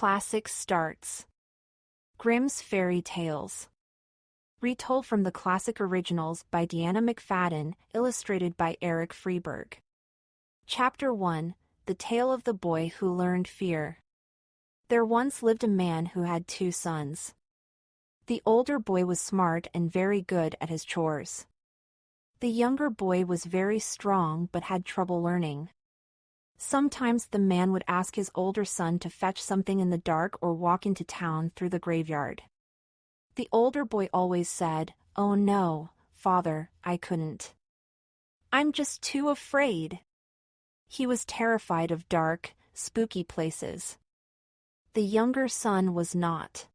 Classic starts. Grimm's Fairy Tales. Retold from the classic originals by Deanna McFadden, illustrated by Eric Freeberg. Chapter 1, The Tale of the Boy Who Learned Fear. There once lived a man who had 2 sons. The older boy was smart and very good at his chores. The younger boy was very strong but had trouble learning. Sometimes the man would ask his older son to fetch something in the dark or walk into town through the graveyard. The older boy always said, "Oh no, father, I couldn't. I'm just too afraid." He was terrified of dark, spooky places. The younger son was not.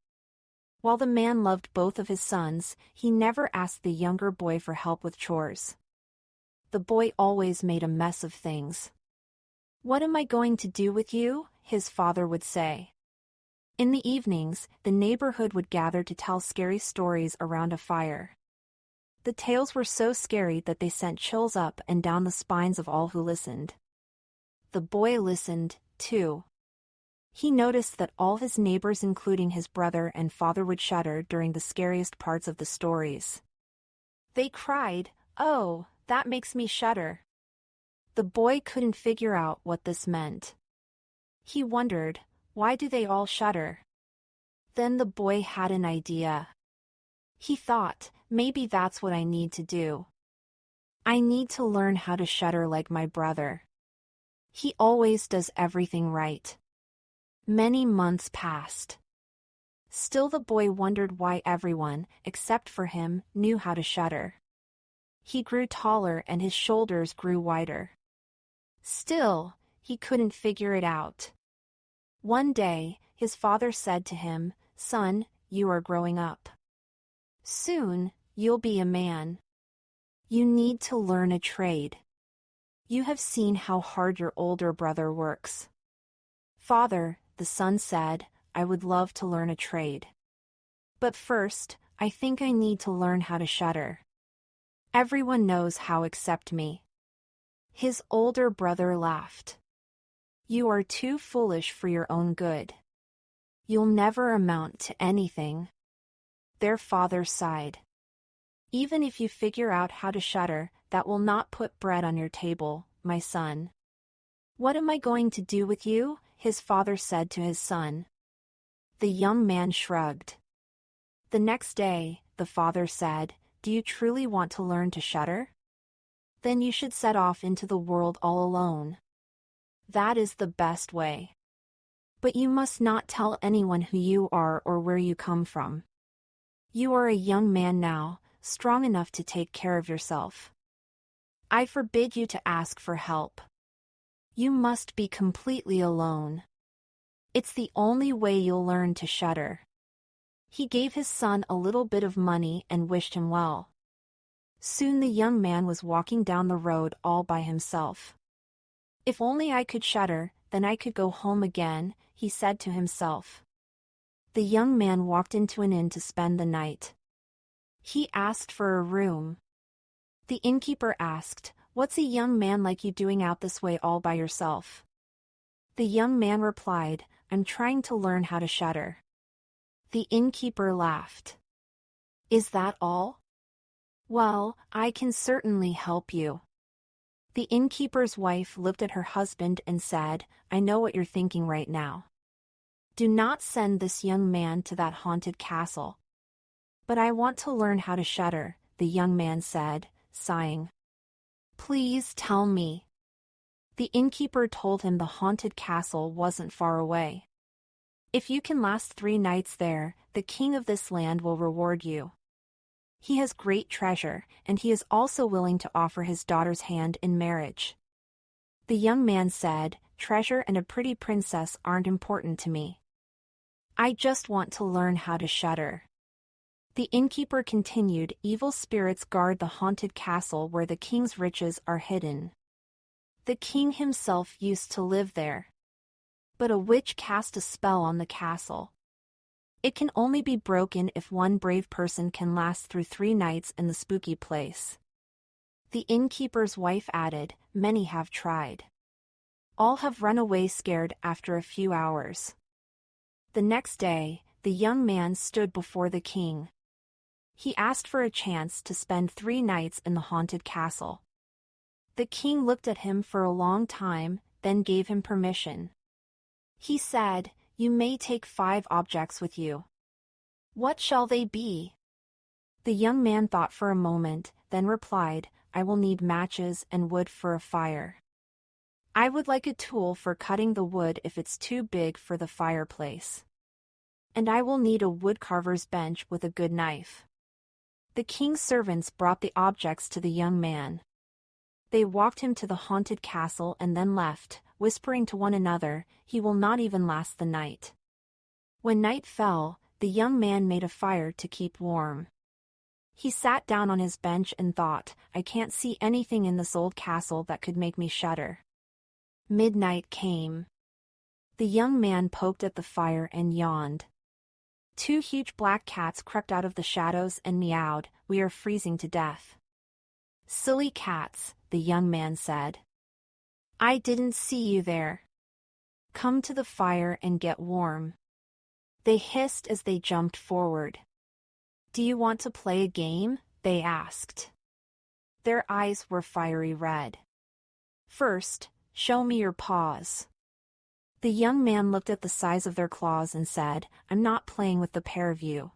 While the man loved both of his sons, he never asked the younger boy for help with chores. The boy always made a mess of things. "What am I going to do with you?" his father would say. In the evenings, the neighborhood would gather to tell scary stories around a fire. The tales were so scary that they sent chills up and down the spines of all who listened. The boy listened, too. He noticed that all his neighbors, including his brother and father, would shudder during the scariest parts of the stories. They cried, "Oh, that makes me shudder." The boy couldn't figure out what this meant. He wondered, why do they all shudder? Then the boy had an idea. He thought, maybe that's what I need to do. I need to learn how to shudder like my brother. He always does everything right. Many months passed. Still the boy wondered why everyone, except for him, knew how to shudder. He grew taller and his shoulders grew wider. Still, he couldn't figure it out. One day, his father said to him, "Son, you are growing up. Soon, you'll be a man. You need to learn a trade. You have seen how hard your older brother works." "Father," the son said, "I would love to learn a trade. But first, I think I need to learn how to shudder. Everyone knows how except me." His older brother laughed. "You are too foolish for your own good. You'll never amount to anything." Their father sighed. "Even if you figure out how to shudder, that will not put bread on your table, my son." "What am I going to do with you?" his father said to his son. The young man shrugged. The next day, the father said, "Do you truly want to learn to shudder? Then you should set off into the world all alone. That is the best way. But you must not tell anyone who you are or where you come from. You are a young man now, strong enough to take care of yourself. I forbid you to ask for help. You must be completely alone. It's the only way you'll learn to shudder." He gave his son a little bit of money and wished him well. Soon the young man was walking down the road all by himself. "If only I could shudder, then I could go home again," he said to himself. The young man walked into an inn to spend the night. He asked for a room. The innkeeper asked, "What's a young man like you doing out this way all by yourself?" The young man replied, "I'm trying to learn how to shudder." The innkeeper laughed. "Is that all? Well, I can certainly help you." The innkeeper's wife looked at her husband and said, "I know what you're thinking right now. Do not send this young man to that haunted castle." "But I want to learn how to shudder," the young man said, sighing. "Please tell me." The innkeeper told him the haunted castle wasn't far away. "If you can last 3 nights there, the king of this land will reward you. He has great treasure, and he is also willing to offer his daughter's hand in marriage." The young man said, "Treasure and a pretty princess aren't important to me. I just want to learn how to shudder." The innkeeper continued, "Evil spirits guard the haunted castle where the king's riches are hidden. The king himself used to live there. But a witch cast a spell on the castle. It can only be broken if one brave person can last through 3 nights in the spooky place." The innkeeper's wife added, "Many have tried. All have run away scared after a few hours." The next day, the young man stood before the king. He asked for a chance to spend 3 nights in the haunted castle. The king looked at him for a long time, then gave him permission. He said, "You may take 5 objects with you." "What shall they be?" The young man thought for a moment, then replied, "I will need matches and wood for a fire. I would like a tool for cutting the wood if it's too big for the fireplace. And I will need a woodcarver's bench with a good knife." The king's servants brought the objects to the young man. They walked him to the haunted castle and then left, whispering to one another, "He will not even last the night." When night fell, the young man made a fire to keep warm. He sat down on his bench and thought, "I can't see anything in this old castle that could make me shudder." Midnight came. The young man poked at the fire and yawned. 2 huge black cats crept out of the shadows and meowed, "We are freezing to death." "Silly cats," the young man said. "I didn't see you there. Come to the fire and get warm." They hissed as they jumped forward. "Do you want to play a game?" they asked. Their eyes were fiery red. "First, show me your paws." The young man looked at the size of their claws and said, "I'm not playing with the pair of you."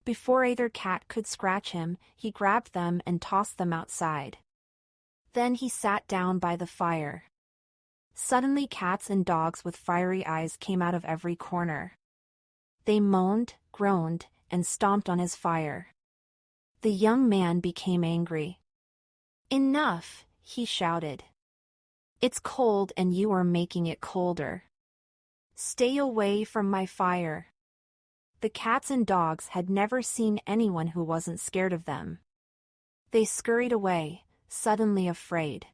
Before either cat could scratch him, he grabbed them and tossed them outside. Then he sat down by the fire. Suddenly cats and dogs with fiery eyes came out of every corner. They moaned, groaned, and stomped on his fire. The young man became angry. "Enough," he shouted. "It's cold and you are making it colder. Stay away from my fire." The cats and dogs had never seen anyone who wasn't scared of them. They scurried away, suddenly afraid.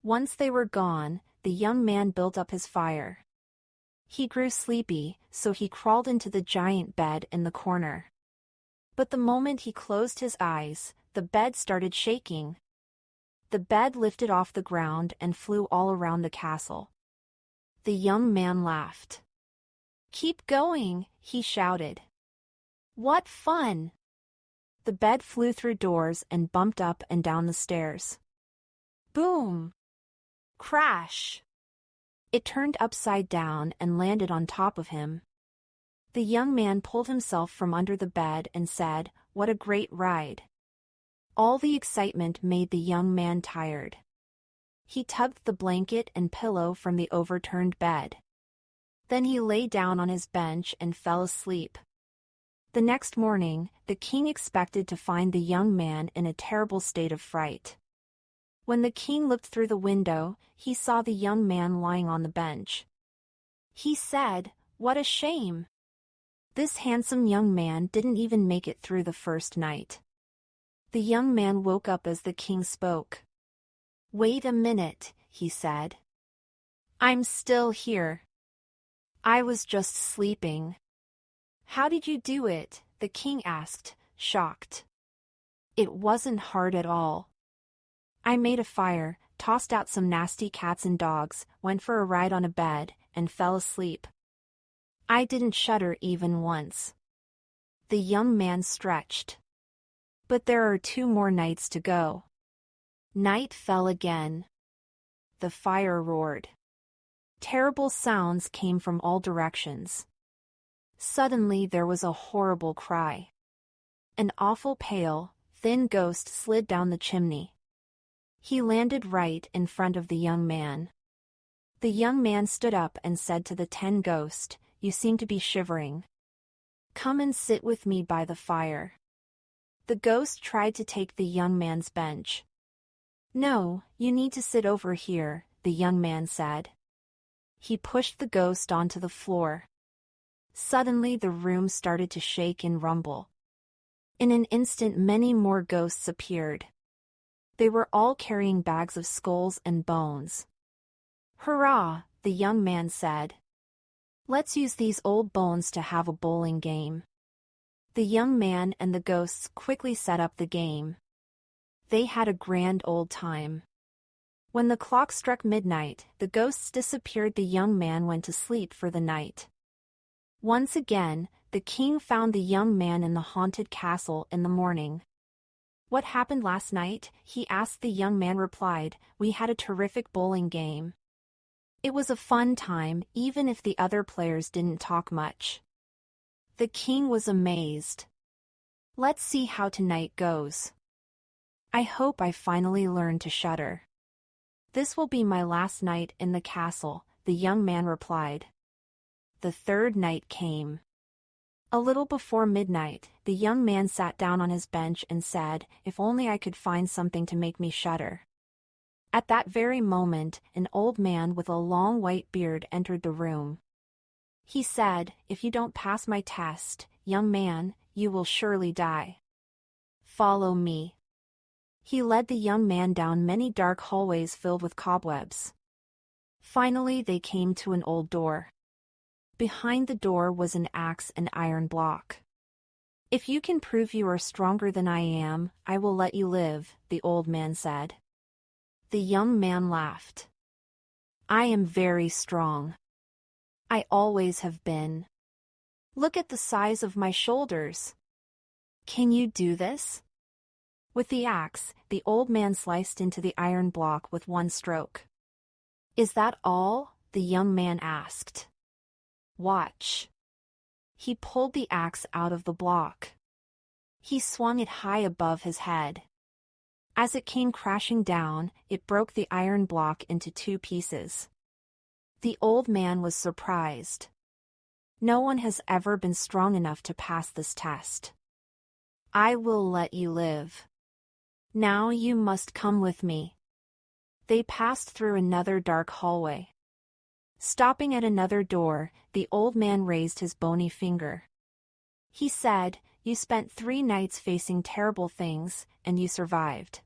Once they were gone, the young man built up his fire. He grew sleepy, so he crawled into the giant bed in the corner. But the moment he closed his eyes, the bed started shaking. The bed lifted off the ground and flew all around the castle. The young man laughed. "Keep going," he shouted. "What fun!" The bed flew through doors and bumped up and down the stairs. Boom! Crash! It turned upside down and landed on top of him. The young man pulled himself from under the bed and said, "What a great ride." All the excitement made the young man tired. He tugged the blanket and pillow from the overturned bed. Then he lay down on his bench and fell asleep. The next morning, the king expected to find the young man in a terrible state of fright. When the king looked through the window, he saw the young man lying on the bench. He said, "What a shame! This handsome young man didn't even make it through the first night." The young man woke up as the king spoke. "Wait a minute," he said. "I'm still here. I was just sleeping." "How did you do it?" the king asked, shocked. "It wasn't hard at all. I made a fire, tossed out some nasty cats and dogs, went for a ride on a bed, and fell asleep. I didn't shudder even once." The young man stretched. "But there are 2 more nights to go." Night fell again. The fire roared. Terrible sounds came from all directions. Suddenly there was a horrible cry. An awful pale, thin ghost slid down the chimney. He landed right in front of the young man. The young man stood up and said to the 10 ghost, "You seem to be shivering. Come and sit with me by the fire." The ghost tried to take the young man's bench. "No, you need to sit over here," the young man said. He pushed the ghost onto the floor. Suddenly the room started to shake and rumble. In an instant many more ghosts appeared. They were all carrying bags of skulls and bones. "Hurrah!" the young man said. "Let's use these old bones to have a bowling game." The young man and the ghosts quickly set up the game. They had a grand old time. When the clock struck midnight, the ghosts disappeared. The young man went to sleep for the night. Once again, the king found the young man in the haunted castle in the morning. "What happened last night?" he asked. The young man replied, "We had a terrific bowling game. It was a fun time, even if the other players didn't talk much." The king was amazed. "Let's see how tonight goes. I hope I finally learn to shudder." "This will be my last night in the castle," the young man replied. The third night came. A little before midnight, the young man sat down on his bench and said, "If only I could find something to make me shudder." At that very moment, an old man with a long white beard entered the room. He said, "If you don't pass my test, young man, you will surely die. Follow me." He led the young man down many dark hallways filled with cobwebs. Finally, they came to an old door. Behind the door was an axe and iron block. "If you can prove you are stronger than I am, I will let you live," the old man said. The young man laughed. "I am very strong. I always have been. Look at the size of my shoulders. Can you do this?" With the axe, the old man sliced into the iron block with one stroke. "Is that all?" the young man asked. "Watch." He pulled the axe out of the block. He swung it high above his head. As it came crashing down, it broke the iron block into two pieces. The old man was surprised. "No one has ever been strong enough to pass this test. I will let you live. Now you must come with me." They passed through another dark hallway. Stopping at another door, the old man raised his bony finger. He said, "You spent 3 nights facing terrible things, and you survived.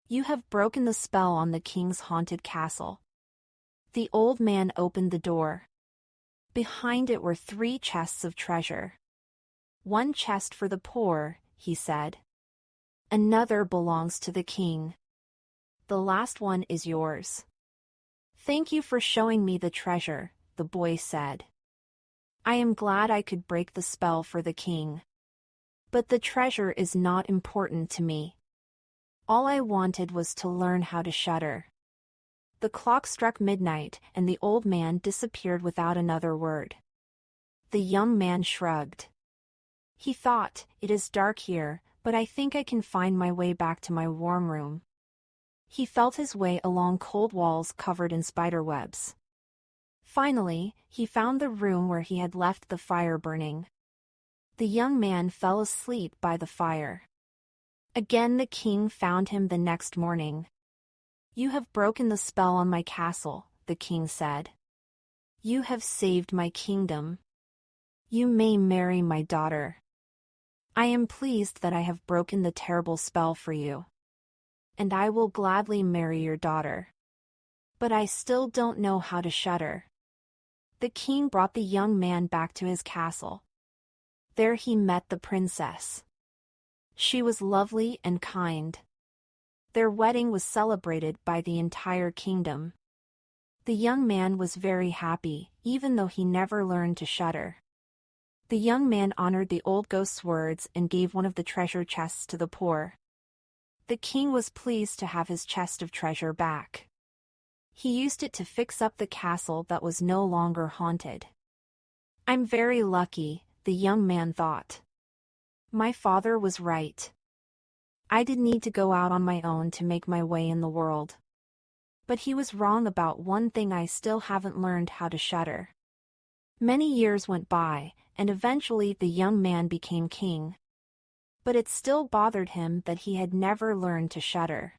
You have broken the spell on the king's haunted castle." The old man opened the door. Behind it were 3 chests of treasure. "One chest for the poor," he said. "Another belongs to the king. The last one is yours." "Thank you for showing me the treasure," the boy said. "I am glad I could break the spell for the king. But the treasure is not important to me. All I wanted was to learn how to shudder." The clock struck midnight, and the old man disappeared without another word. The young man shrugged. He thought, "It is dark here, but I think I can find my way back to my warm room." He felt his way along cold walls covered in spider webs. Finally, he found the room where he had left the fire burning. The young man fell asleep by the fire. Again the king found him the next morning. "You have broken the spell on my castle," the king said. "You have saved my kingdom. You may marry my daughter. I am pleased that I have broken the terrible spell for you. And I will gladly marry your daughter. But I still don't know how to shudder." The king brought the young man back to his castle. There he met the princess. She was lovely and kind. Their wedding was celebrated by the entire kingdom. The young man was very happy, even though he never learned to shudder. The young man honored the old ghost's words and gave one of the treasure chests to the poor. The king was pleased to have his chest of treasure back. He used it to fix up the castle that was no longer haunted. "I'm very lucky," the young man thought. "My father was right. I didn't need to go out on my own to make my way in the world. But he was wrong about one thing: I still haven't learned how to shudder." Many years went by, and eventually the young man became king. But it still bothered him that he had never learned to shudder.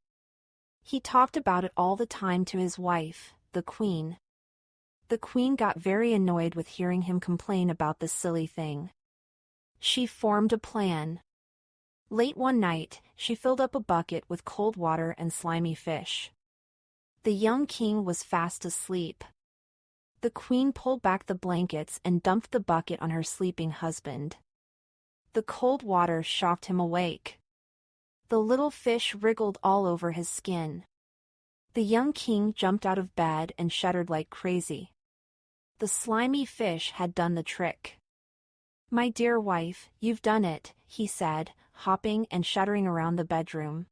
He talked about it all the time to his wife, the queen. The queen got very annoyed with hearing him complain about this silly thing. She formed a plan. Late one night, she filled up a bucket with cold water and slimy fish. The young king was fast asleep. The queen pulled back the blankets and dumped the bucket on her sleeping husband. The cold water shocked him awake. The little fish wriggled all over his skin. The young king jumped out of bed and shuddered like crazy. The slimy fish had done the trick. "My dear wife, you've done it," he said, hopping and shuddering around the bedroom.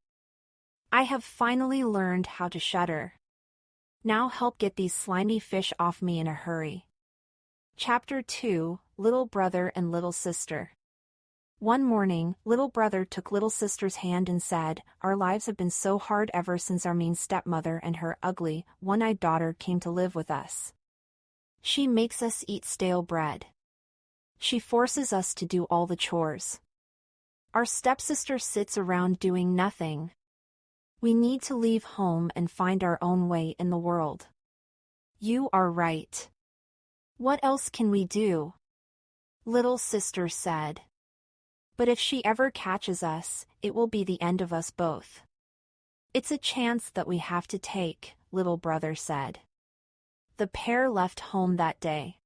"I have finally learned how to shudder. Now help get these slimy fish off me in a hurry." Chapter 2, Little Brother and Little Sister. One morning, Little Brother took Little Sister's hand and said, "Our lives have been so hard ever since our mean stepmother and her ugly, one-eyed daughter came to live with us. She makes us eat stale bread. She forces us to do all the chores. Our stepsister sits around doing nothing. We need to leave home and find our own way in the world." "You are right. What else can we do?" Little Sister said. "But if she ever catches us, it will be the end of us both." "It's a chance that we have to take," Little Brother said. The pair left home that day.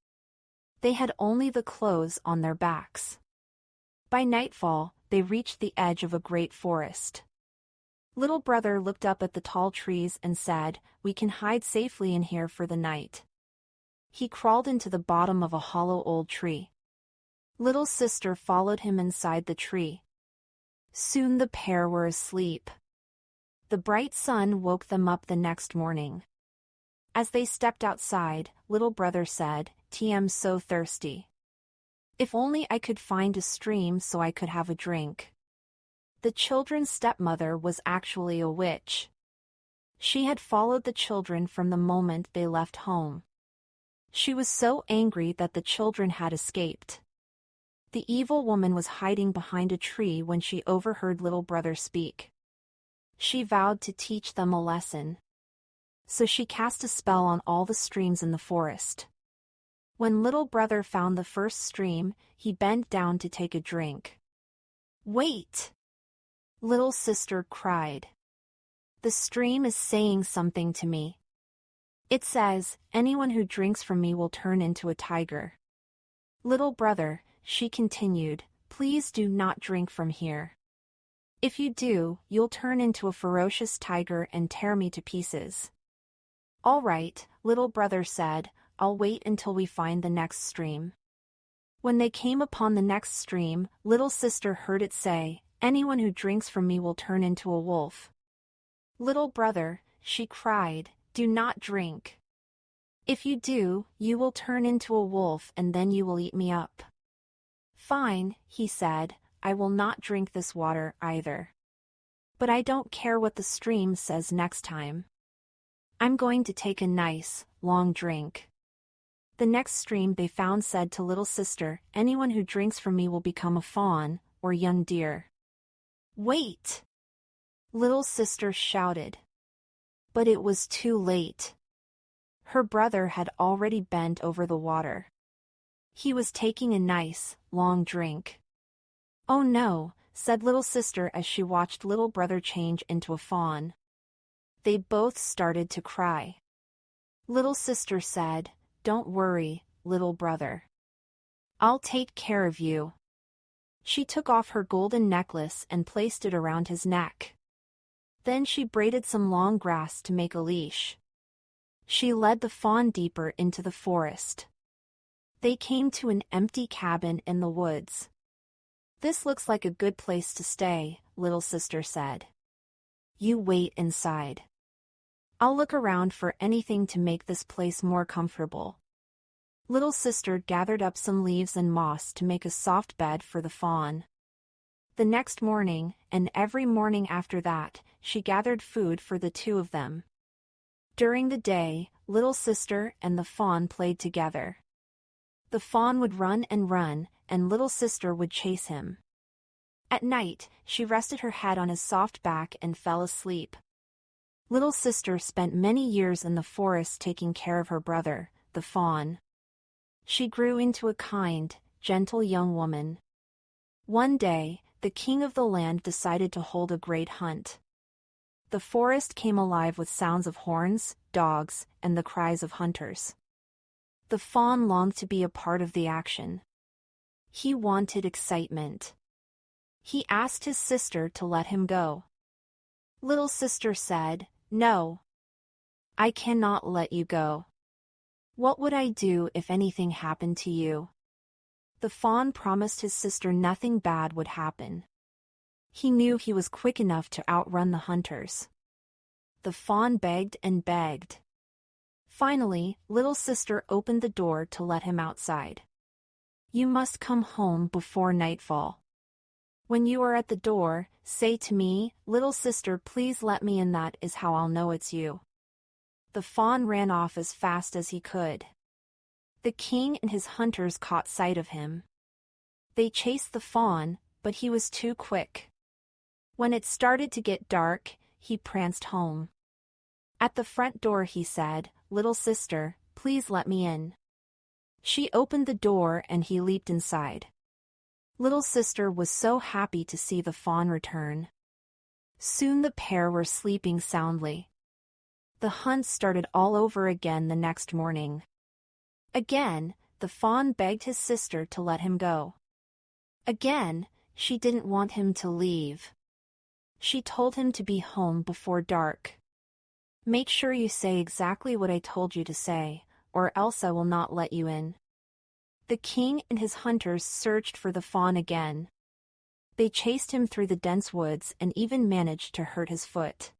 They had only the clothes on their backs. By nightfall, they reached the edge of a great forest. Little Brother looked up at the tall trees and said, "We can hide safely in here for the night." He crawled into the bottom of a hollow old tree. Little Sister followed him inside the tree. Soon the pair were asleep. The bright sun woke them up the next morning. As they stepped outside, Little Brother said, "I'm so thirsty. If only I could find a stream so I could have a drink." The children's stepmother was actually a witch. She had followed the children from the moment they left home. She was so angry that the children had escaped. The evil woman was hiding behind a tree when she overheard Little Brother speak. She vowed to teach them a lesson. So she cast a spell on all the streams in the forest. When Little Brother found the first stream, he bent down to take a drink. "Wait!" Little Sister cried. "The stream is saying something to me. It says, anyone who drinks from me will turn into a tiger." "Little Brother," she continued, "please do not drink from here. If you do, you'll turn into a ferocious tiger and tear me to pieces." "All right," Little Brother said, "I'll wait until we find the next stream." When they came upon the next stream, Little Sister heard it say, "Anyone who drinks from me will turn into a wolf." "Little Brother," she cried, "do not drink. If you do, you will turn into a wolf and then you will eat me up." "Fine," he said, "I will not drink this water either. But I don't care what the stream says next time. I'm going to take a nice, long drink." The next stream they found said to Little Sister, "Anyone who drinks from me will become a fawn, or young deer." "Wait!" Little Sister shouted. But it was too late. Her brother had already bent over the water. He was taking a nice, long drink. "Oh no," said Little Sister as she watched Little Brother change into a fawn. They both started to cry. Little Sister said, "Don't worry, Little Brother. I'll take care of you." She took off her golden necklace and placed it around his neck. Then she braided some long grass to make a leash. She led the fawn deeper into the forest. They came to an empty cabin in the woods. "This looks like a good place to stay," Little Sister said. "You wait inside. I'll look around for anything to make this place more comfortable." Little Sister gathered up some leaves and moss to make a soft bed for the fawn. The next morning, and every morning after that, she gathered food for the two of them. During the day, Little Sister and the fawn played together. The fawn would run, and Little Sister would chase him. At night, she rested her head on his soft back and fell asleep. Little Sister spent many years in the forest taking care of her brother, the fawn. She grew into a kind, gentle young woman. One day, the king of the land decided to hold a great hunt. The forest came alive with sounds of horns, dogs, and the cries of hunters. The fawn longed to be a part of the action. He wanted excitement. He asked his sister to let him go. Little Sister said, "No. I cannot let you go. What would I do if anything happened to you? The fawn promised his sister nothing bad would happen. He knew he was quick enough to outrun the hunters. The fawn begged and begged. Finally, little sister opened the door to let him outside. You must come home before nightfall. When you are at the door, say to me, little sister, please let me in. That is how I'll know it's you. The fawn ran off as fast as he could. The king and his hunters caught sight of him. They chased the fawn, but he was too quick. When it started to get dark, he pranced home. At the front door he said, little sister, please let me in. She opened the door and he leaped inside. Little sister was so happy to see the fawn return. Soon the pair were sleeping soundly. The hunt started all over again the next morning. Again, the fawn begged his sister to let him go. Again, she didn't want him to leave. She told him to be home before dark. Make sure you say exactly what I told you to say, or else I will not let you in. The king and his hunters searched for the fawn again. They chased him through the dense woods and even managed to hurt his foot.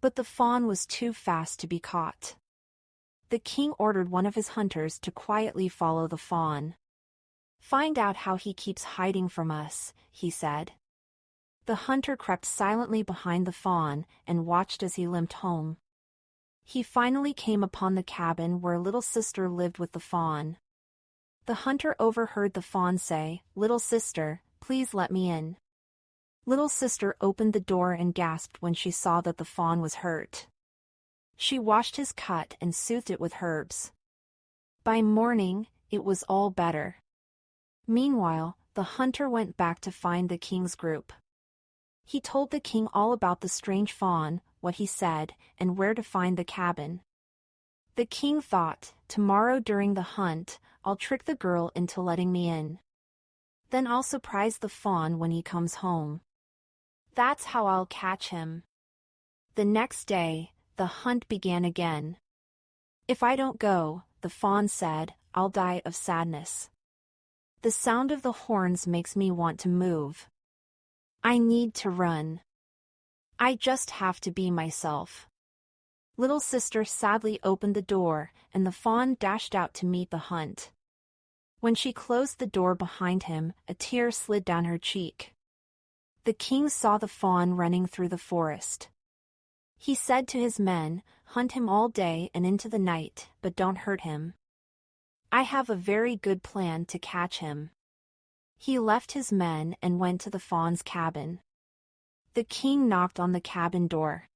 But the fawn was too fast to be caught. The king ordered one of his hunters to quietly follow the fawn. Find out how he keeps hiding from us, he said. The hunter crept silently behind the fawn and watched as he limped home. He finally came upon the cabin where little sister lived with the fawn. The hunter overheard the fawn say, little sister, please let me in. Little sister opened the door and gasped when she saw that the fawn was hurt. She washed his cut and soothed it with herbs. By morning, it was all better. Meanwhile, the hunter went back to find the king's group. He told the king all about the strange fawn, what he said, and where to find the cabin. The king thought, tomorrow during the hunt, I'll trick the girl into letting me in. Then I'll surprise the fawn when he comes home. That's how I'll catch him. The next day, the hunt began again. If I don't go, the fawn said, I'll die of sadness. The sound of the horns makes me want to move. I need to run. I just have to be myself. Little sister sadly opened the door, and the fawn dashed out to meet the hunt. When she closed the door behind him, a tear slid down her cheek. The king saw the fawn running through the forest. He said to his men, hunt him all day and into the night, but don't hurt him. I have a very good plan to catch him. He left his men and went to the fawn's cabin. The king knocked on the cabin door.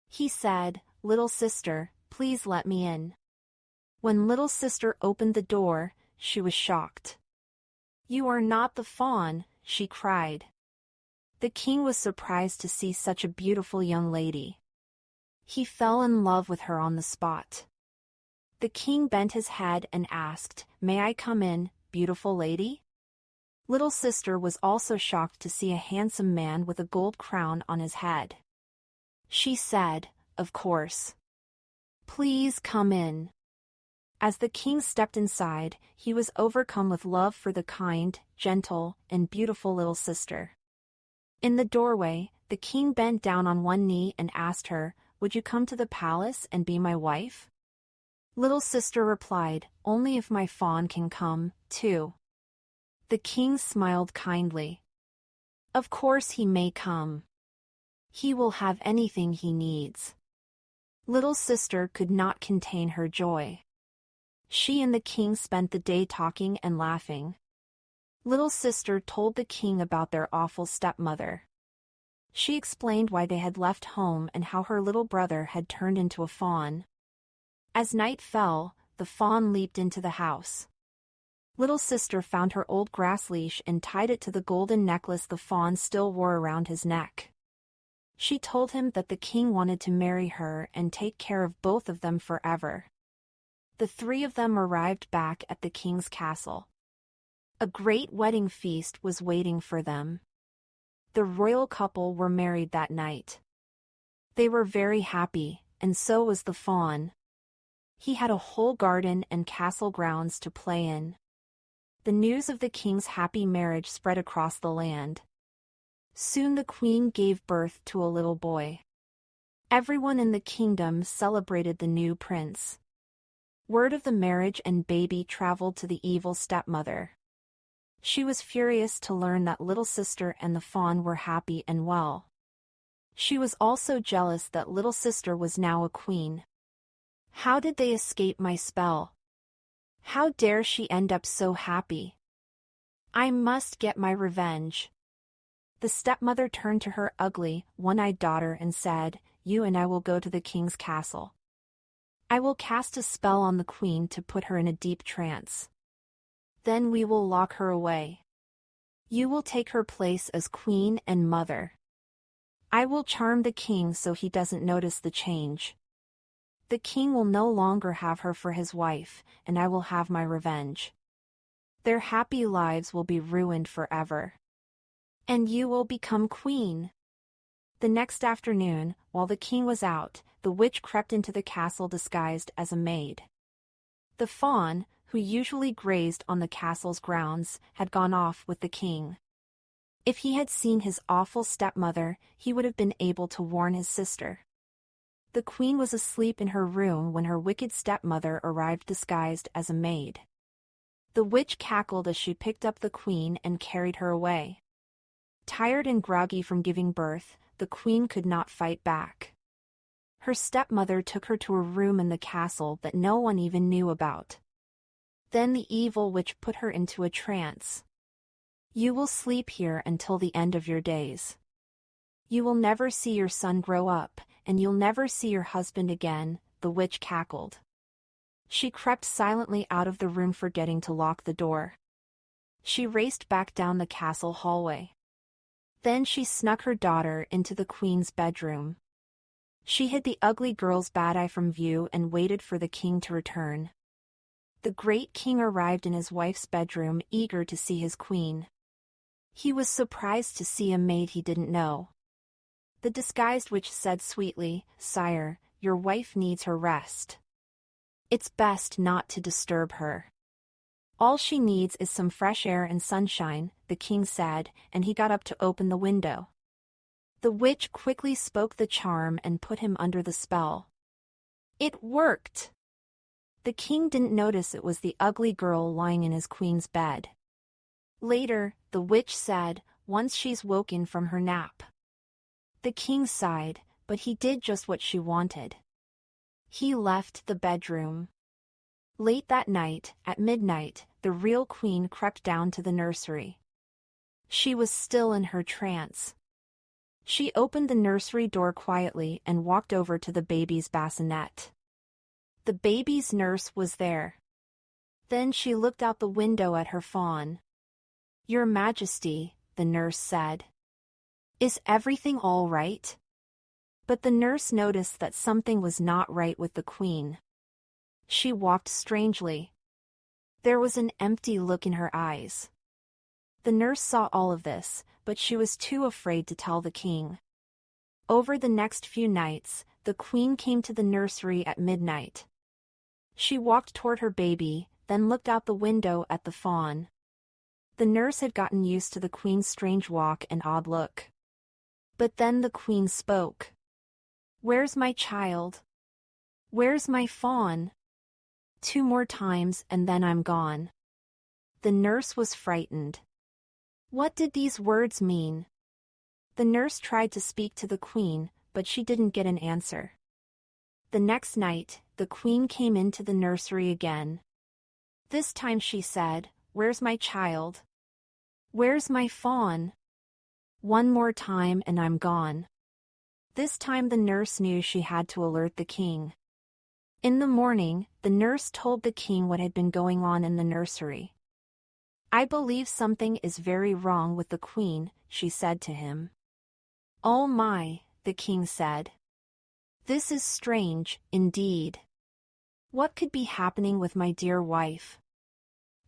He said, little sister, please let me in. When little sister opened the door, she was shocked. You are not the fawn, she cried. The king was surprised to see such a beautiful young lady. He fell in love with her on the spot. The king bent his head and asked, may I come in, beautiful lady? Little sister was also shocked to see a handsome man with a gold crown on his head. She said, of course. Please come in. As the king stepped inside, he was overcome with love for the kind, gentle, and beautiful little sister. In the doorway, the king bent down on one knee and asked her, would you come to the palace and be my wife? Little sister replied, only if my fawn can come, too. The king smiled kindly. Of course he may come. He will have anything he needs. Little sister could not contain her joy. She and the king spent the day talking and laughing. Little sister told the king about their awful stepmother. She explained why they had left home and how her little brother had turned into a fawn. As night fell, the fawn leaped into the house. Little sister found her old grass leash and tied it to the golden necklace the fawn still wore around his neck. She told him that the king wanted to marry her and take care of both of them forever. The three of them arrived back at the king's castle. A great wedding feast was waiting for them. The royal couple were married that night. They were very happy, and so was the fawn. He had a whole garden and castle grounds to play in. The news of the king's happy marriage spread across the land. Soon the queen gave birth to a little boy. Everyone in the kingdom celebrated the new prince. Word of the marriage and baby traveled to the evil stepmother. She was furious to learn that little sister and the fawn were happy and well. She was also jealous that little sister was now a queen. How did they escape my spell? How dare she end up so happy? I must get my revenge. The stepmother turned to her ugly, one-eyed daughter and said, "You and I will go to the king's castle. I will cast a spell on the queen to put her in a deep trance. Then we will lock her away. You will take her place as queen and mother. I will charm the king so he doesn't notice the change. The king will no longer have her for his wife, and I will have my revenge. Their happy lives will be ruined forever. And you will become queen." The next afternoon, while the king was out, the witch crept into the castle disguised as a maid. The fawn, who usually grazed on the castle's grounds, had gone off with the king. If he had seen his awful stepmother, he would have been able to warn his sister. The queen was asleep in her room when her wicked stepmother arrived disguised as a maid. The witch cackled as she picked up the queen and carried her away. Tired and groggy from giving birth, the queen could not fight back. Her stepmother took her to a room in the castle that no one even knew about. Then the evil witch put her into a trance. "You will sleep here until the end of your days. You will never see your son grow up, and you'll never see your husband again," the witch cackled. She crept silently out of the room, forgetting to lock the door. She raced back down the castle hallway. Then she snuck her daughter into the queen's bedroom. She hid the ugly girl's bad eye from view and waited for the king to return. The great king arrived in his wife's bedroom, eager to see his queen. He was surprised to see a maid he didn't know. The disguised witch said sweetly, "Sire, your wife needs her rest. It's best not to disturb her. All she needs is some fresh air and sunshine," the king said, and he got up to open the window. The witch quickly spoke the charm and put him under the spell. It worked! The king didn't notice it was the ugly girl lying in his queen's bed. Later, the witch said, "Once she's woken from her nap." The king sighed, but he did just what she wanted. He left the bedroom. Late that night, at midnight, the real queen crept down to the nursery. She was still in her trance. She opened the nursery door quietly and walked over to the baby's bassinet. The baby's nurse was there. Then she looked out the window at her fawn. "Your Majesty," the nurse said. "Is everything all right?" But the nurse noticed that something was not right with the queen. She walked strangely. There was an empty look in her eyes. The nurse saw all of this, but she was too afraid to tell the king. Over the next few nights, the queen came to the nursery at midnight. She walked toward her baby, then looked out the window at the fawn. The nurse had gotten used to the queen's strange walk and odd look. But then the queen spoke. "Where's my child? Where's my fawn?" 2 more times and then I'm gone. The nurse was frightened. What did these words mean? The nurse tried to speak to the queen, but she didn't get an answer. The next night, the queen came into the nursery again. This time she said, "Where's my child? Where's my fawn?" 1 more time and I'm gone. This time the nurse knew she had to alert the king. In the morning, the nurse told the king what had been going on in the nursery. "I believe something is very wrong with the queen," she said to him. "Oh my," the king said. "This is strange, indeed. What could be happening with my dear wife?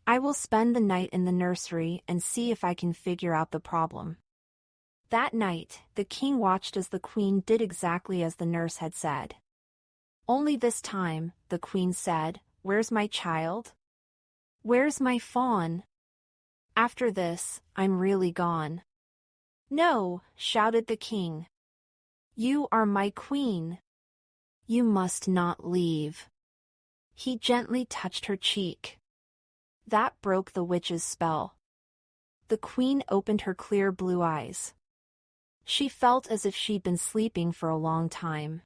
I will spend the night in the nursery and see if I can figure out the problem." That night, the king watched as the queen did exactly as the nurse had said. Only this time, the queen said, "Where's my child? Where's my fawn? After this, I'm really gone." "No," shouted the king. "You are my queen. You must not leave." He gently touched her cheek. That broke the witch's spell. The queen opened her clear blue eyes. She felt as if she'd been sleeping for a long time.